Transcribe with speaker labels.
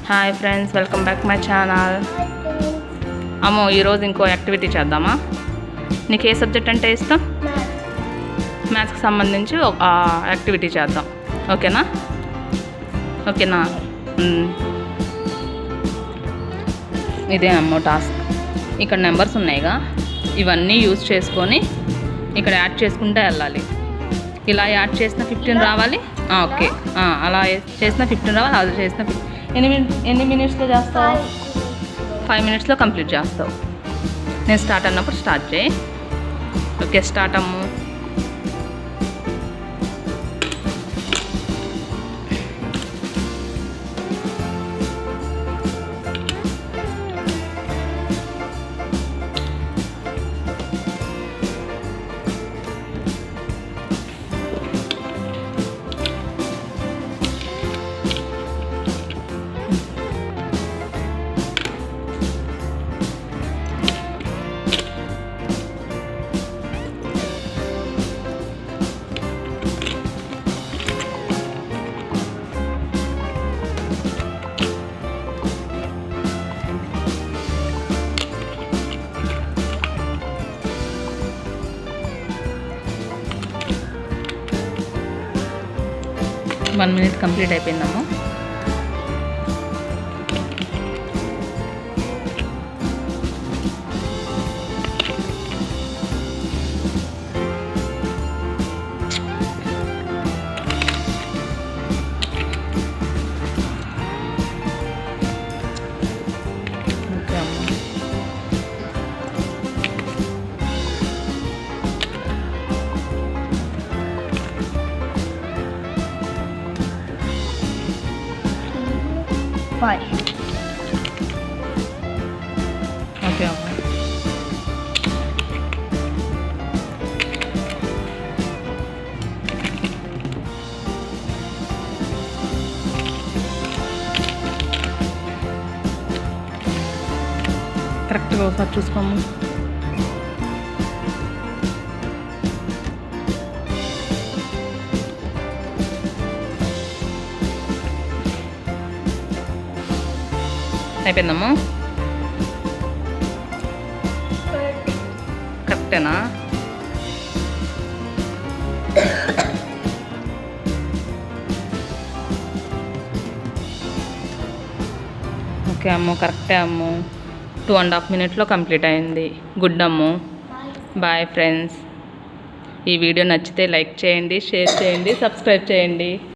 Speaker 1: Hi friends, welcome back my channel. అమ్మో, ఈరోజు ఇంకో యాక్టివిటీ చేద్దామా? నీకు ఏ సబ్జెక్ట్ అంటే ఇష్టం? మ్యాథ్స్కి సంబంధించి ఒక యాక్టివిటీ చేద్దాం. ఓకేనా? ఇదే అమ్మో టాస్క్. ఇక్కడ నెంబర్స్ ఉన్నాయిగా, ఇవన్నీ యూజ్ చేసుకొని ఇక్కడ యాడ్ చేసుకుంటే వెళ్ళాలి. ఇలా యాడ్ చేసిన 15 రావాలి. ఓకే, అలా చేసిన 15 రావాలి. అది చేసిన ఎన్ని మినిట్స్లో చేస్తావు? 5 మినిట్స్లో కంప్లీట్ చేస్తావు. నేను స్టార్ట్ అన్నప్పుడు స్టార్ట్ చేయి. Okay, start Ammu. One minute complete అయిపోయిందమ్మా. ఓకే అమ్మా. ఓకే అమ్మా. కరెక్ట్గా ఒకసారి చూసుకోము. అయిపోయిందమ్మా. కరెక్టేనా? ఓకే అమ్ము, కరెక్టే అమ్ము. 2.5 మినిట్లో కంప్లీట్ అయింది. గుడ్ అమ్ము. Bye friends. ఈ వీడియో నచ్చితే లైక్ చేయండి, షేర్ చేయండి, సబ్స్క్రైబ్ చేయండి.